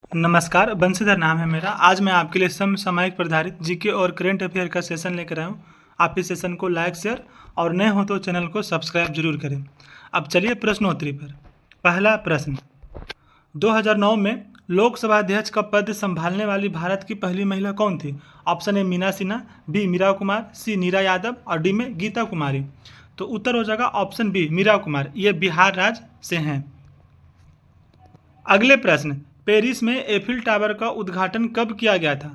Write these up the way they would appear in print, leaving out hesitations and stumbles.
नमस्कार, बंशीधर नाम है मेरा। आज मैं आपके लिए समसामयिक पर आधारित जीके और करंट अफेयर का सेशन लेकर आया हूँ। आप इस सेशन को लाइक, शेयर और नए हो तो चैनल को सब्सक्राइब जरूर करें। अब चलिए प्रश्नोत्तरी पर। पहला प्रश्न, 2009 में लोकसभा अध्यक्ष का पद संभालने वाली भारत की पहली महिला कौन थी? Option A Meena Sinha, B Meera Kumar, C Neera Yadav और डी में गीता कुमारी। तो उत्तर हो जाएगा ऑप्शन बी मीरा कुमार। ये बिहार राज्य से हैं। अगले प्रश्न, पेरिस में एफिल टावर का उद्घाटन कब किया गया था?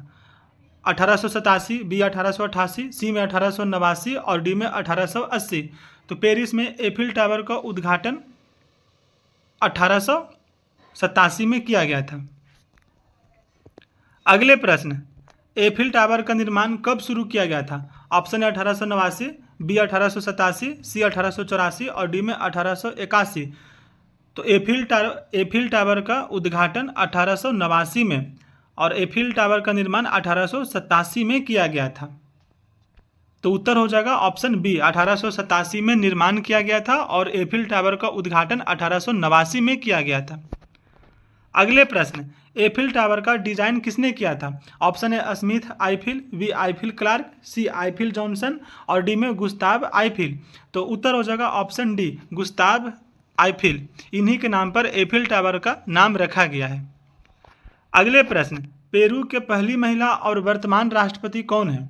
1887, बी 1888, सी में 1889 और डी में 1880। तो पेरिस में एफिल टावर का उद्घाटन 1887 में किया गया था। अगले प्रश्न, एफिल टावर का निर्माण कब शुरू किया गया था? ऑप्शन है 1889, बी 1887, सी 1884 और डी में 1881। तो एफिल टावर का उद्घाटन 1889 में और एफिल टावर का निर्माण 1887 में किया गया था। तो उत्तर हो जाएगा ऑप्शन बी, 1887 में निर्माण किया गया था और एफिल टावर का उद्घाटन 1889 में किया गया था। अगले प्रश्न, एफिल टावर का डिजाइन किसने किया था? ऑप्शन है Smith Eiffel, B Eiffel Clarke, C Eiffel Johnson और डी में गुस्ताव आईफिल। तो उत्तर हो जाएगा ऑप्शन डी, गुस्ताव आईफिल। इन्हीं के नाम पर एफिल टावर का नाम रखा गया है। अगले प्रश्न, पेरू के पहली महिला और वर्तमान राष्ट्रपति कौन है?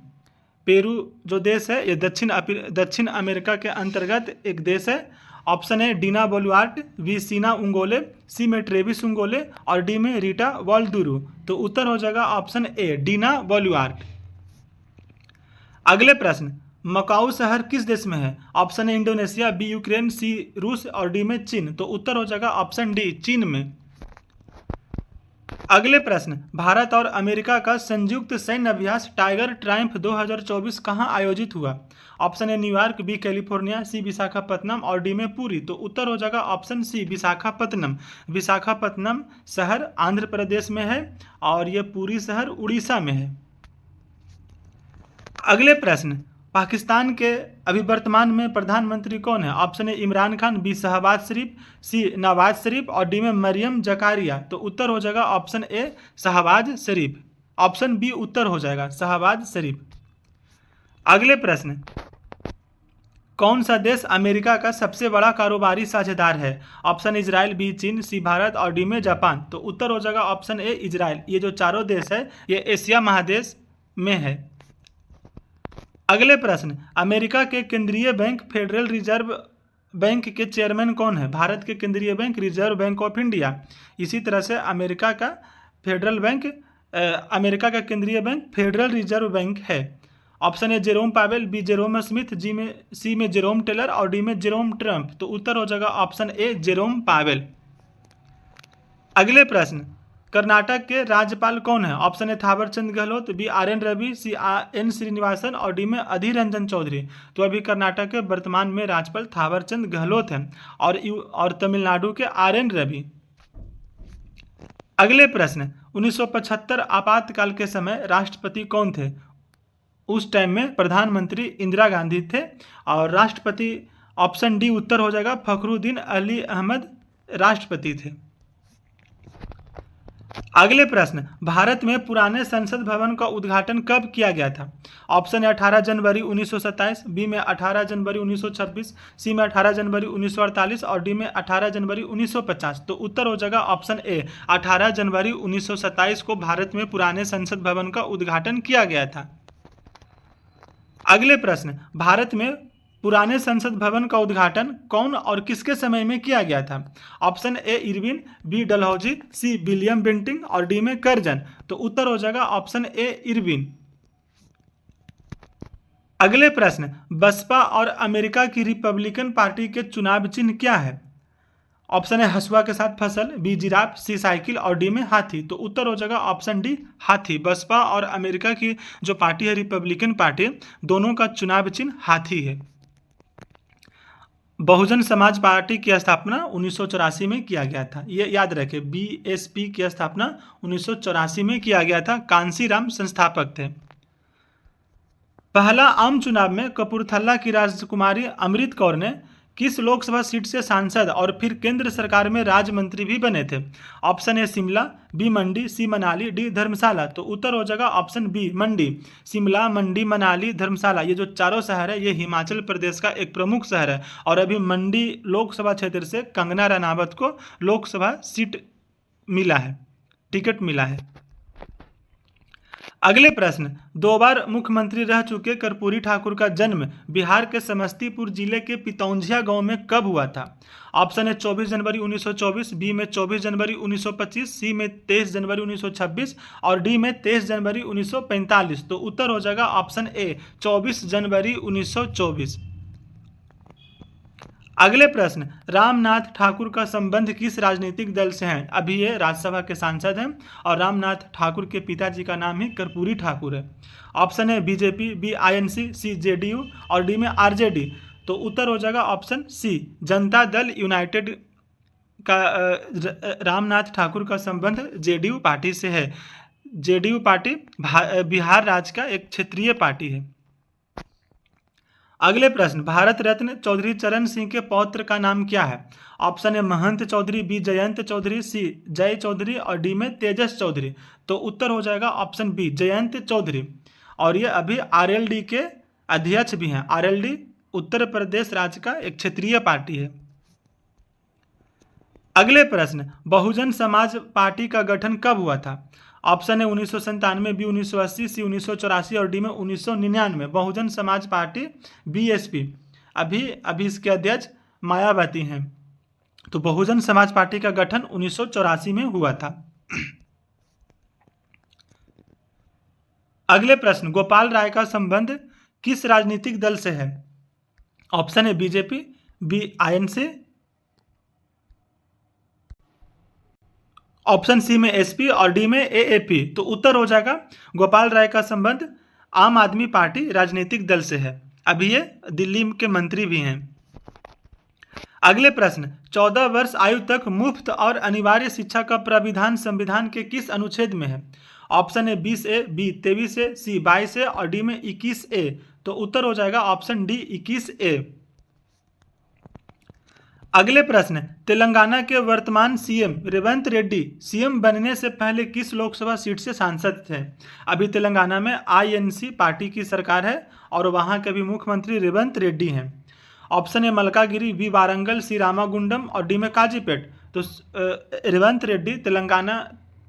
पेरू जो देश है ये दक्षिण अमेरिका के अंतर्गत एक देश है। ऑप्शन है डीना बोलुआर्ट, बी सीना उंगोले, सी में ट्रेविस उंगोले और डी में रीटा वाल्डुरु। तो उत्तर हो जाएगा ऑप्शन ए, डीना बोलुआर्ट। अगले प्रश्न, मकाऊ शहर किस देश में है? ऑप्शन है इंडोनेशिया, बी यूक्रेन, सी रूस और डी में चीन। तो उत्तर हो जाएगा ऑप्शन डी, चीन में। अगले प्रश्न, भारत और अमेरिका का संयुक्त सैन्य अभ्यास टाइगर ट्रायम्फ 2024 कहां आयोजित हुआ? ऑप्शन है न्यूयॉर्क, बी कैलिफोर्निया, सी विशाखापत्तनम और डी में पुरी। तो उत्तर हो जाएगा ऑप्शन सी, विशाखापत्तनम। विशाखापत्तनम शहर आंध्र प्रदेश में है और यह पुरी शहर उड़ीसा में है। अगले प्रश्न, पाकिस्तान के अभी वर्तमान में प्रधानमंत्री कौन है? ऑप्शन है इमरान खान, बी शहबाज शरीफ, सी नवाज शरीफ और डी में मरियम जकारिया। तो उत्तर हो जाएगा option A, Shahbaz Sharif. Option B उत्तर हो जाएगा, शहबाज शरीफ। अगले प्रश्न, कौन सा देश अमेरिका का सबसे बड़ा कारोबारी साझेदार है? ऑप्शन इजराइल, बी चीन, सी भारत और डी में जापान। तो उत्तर हो जाएगा ऑप्शन ए, इजराइल। ये जो चारों देश है ये एशिया महादेश में है। अगले प्रश्न, अमेरिका के केंद्रीय बैंक फेडरल रिजर्व बैंक के चेयरमैन कौन है? भारत के केंद्रीय bank reserve bank of India. इसी तरह से अमेरिका का केंद्रीय बैंक फेडरल रिजर्व बैंक है। ऑप्शन है Jerome Powell, B Jerome Smith, C में जेरोम टेलर और डी में जेरोम ट्रंप। तो उत्तर हो जाएगा ऑप्शन ए, जेरोम पावेल। अगले प्रश्न, कर्नाटक के राज्यपाल कौन है? ऑप्शन है Thawarchand Gehlot, B R N Ravi, C N Srinivasan और डी में अधीर रंजन चौधरी। तो अभी कर्नाटक के वर्तमान में राज्यपाल थावरचंद गहलोत हैं और तमिलनाडु के आर एन रवि। अगले प्रश्न, 1975 आपातकाल के समय राष्ट्रपति कौन थे? उस टाइम में प्रधानमंत्री इंदिरा गांधी थे और राष्ट्रपति ऑप्शन डी उत्तर हो जाएगा, फखरुद्दीन अली अहमद राष्ट्रपति थे। अगले प्रश्न, भारत में पुराने संसद भवन का उद्घाटन कब किया गया था? ऑप्शन है 18 जनवरी 1927, बी में 18 जनवरी 1926, सी में 18 जनवरी 1948 और डी में 18 जनवरी 1950। तो उत्तर हो जाएगा ऑप्शन ए, 18 जनवरी 1927 को भारत में पुराने संसद भवन का उद्घाटन किया गया था। अगले प्रश्न, भारत में पुराने संसद भवन का उद्घाटन कौन और किसके समय में किया गया था? Option A Irwin, B Dalhousie, C William Bentinck और डी में कर्जन। तो उत्तर हो जाएगा ऑप्शन ए, इरविन। अगले प्रश्न, बसपा और अमेरिका की रिपब्लिकन पार्टी के चुनाव चिन्ह क्या है? ऑप्शन है हसुआ के साथ फसल, बी जिराफ, सी साइकिल और डी में हाथी। तो उत्तर हो जाएगा ऑप्शन डी, हाथी। बसपा और अमेरिका की जो पार्टी है रिपब्लिकन पार्टी, दोनों का चुनाव चिन्ह हाथी है। बहुजन समाज पार्टी की स्थापना 1984 में किया गया था। ये याद रखें, बीएसपी की स्थापना 1984 में किया गया था। कांसीराम संस्थापक थे। पहला आम चुनाव में कपूरथला की राजकुमारी अमृत कौर ने किस लोकसभा सीट से सांसद और फिर केंद्र सरकार में राज्य मंत्री भी बने थे? Option A Shimla, B Mandi, C Manali, D Dharamshala. तो उत्तर हो जाएगा ऑप्शन बी मंडी। शिमला, मंडी, मनाली, धर्मशाला, ये जो चारों शहर है ये हिमाचल प्रदेश का एक प्रमुख शहर है और अभी मंडी लोकसभा क्षेत्र से कंगना रनावत को लोकसभा सीट मिला है, टिकट मिला है। अगले प्रश्न, 2 बार मुख्यमंत्री रह चुके कर्पूरी ठाकुर का जन्म बिहार के समस्तीपुर जिले के पितौंझिया गांव में कब हुआ था? ऑप्शन है 24 जनवरी 1924, बी में 24 जनवरी 1925, सी में 23 जनवरी 1926 और डी में 23 जनवरी 1945। तो उत्तर हो जाएगा ऑप्शन ए 24 जनवरी 1924। अगले प्रश्न, रामनाथ ठाकुर का संबंध किस राजनीतिक दल से है? अभी ये राज्यसभा के सांसद हैं और रामनाथ ठाकुर के पिताजी का नाम ही कर्पूरी ठाकुर है। ऑप्शन है बीजेपी, बी आईएनसी, सी जेडीयू और डी में आरजेडी। तो उत्तर हो जाएगा option C Janata Dal United का रामनाथ ठाकुर का संबंध जेडीयू पार्टी से है। जेडीयू पार्टी बिहार राज्य का एक क्षेत्रीय पार्टी है। अगले प्रश्न, भारत रत्न चौधरी चरण सिंह के पौत्र का नाम क्या है? ऑप्शन है महंत चौधरी, बी जयंत चौधरी, सी जय चौधरी और डी में तेजस चौधरी। तो उत्तर हो जाएगा ऑप्शन बी जयंत चौधरी और ये अभी आरएलडी के अध्यक्ष भी हैं। आरएलडी उत्तर प्रदेश राज्य का एक क्षेत्रीय पार्टी है। अगले प्रश्न, बहुजन समाज पार्टी का गठन कब हुआ था? ऑप्शन है 1997, बी 1980, सी 1984 और डी में 1999। बहुजन समाज पार्टी बीएसपी अभी इसके अध्यक्ष मायावती हैं। तो बहुजन समाज पार्टी का गठन 1984 में हुआ था। अगले प्रश्न, गोपाल राय का संबंध किस राजनीतिक दल से है? ऑप्शन है BJP, B INC, option C में एसपी और डी में एएपी। तो उत्तर हो जाएगा गोपाल राय का संबंध आम आदमी पार्टी राजनीतिक दल से है। अभी ये दिल्ली के मंत्री भी हैं। अगले प्रश्न, 14 वर्ष आयु तक मुफ्त और अनिवार्य शिक्षा का प्राविधान संविधान के किस अनुच्छेद में है? ऑप्शन है 20A, बी 23A, सी 22A और डी में 21A। तो उत्तर हो जाएगा ऑप्शन डी 21A। अगले प्रश्न, तेलंगाना के वर्तमान सीएम रेवंत रेड्डी सीएम बनने से पहले किस लोकसभा सीट से सांसद थे? अभी तेलंगाना में आईएनसी पार्टी की सरकार है और वहां के भी मुख्यमंत्री रेवंत रेड्डी हैं। ऑप्शन है मलकागिरी, बी वारंगल, सी रामागुंडम और डी में काजीपेट। तो रेवंत रेड्डी तेलंगाना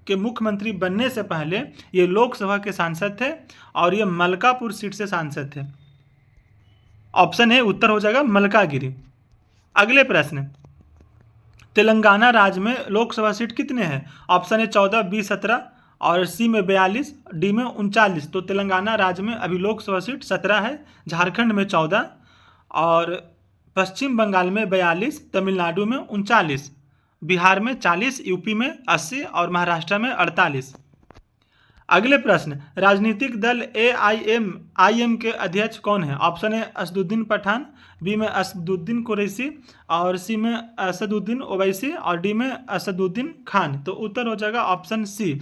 के मुख्यमंत्री बनने से पहले ये लोकसभा के सांसद थे और ये मलकापुर सीट से सांसद थे। ऑप्शन है उत्तर हो जाएगा मलकागिरी। अगले प्रश्न, तेलंगाना राज्य में लोकसभा सीट कितने हैं? ऑप्शन है 14, बी 17 और सी में 42, डी में 39। तो तेलंगाना राज्य में अभी लोकसभा सीट 17 है, झारखंड में 14 और पश्चिम बंगाल में 42, तमिलनाडु में 39, बिहार में 40, यूपी में 80 और महाराष्ट्र में 48। अगले प्रश्न, राजनीतिक दल एआईएम के अध्यक्ष कौन है? ऑप्शन है असदुद्दीन पठान, बी में असदुद्दीन कुरैशी और सी में असदुद्दीन ओवैसी और डी में असदुद्दीन खान। तो उत्तर हो जाएगा ऑप्शन सी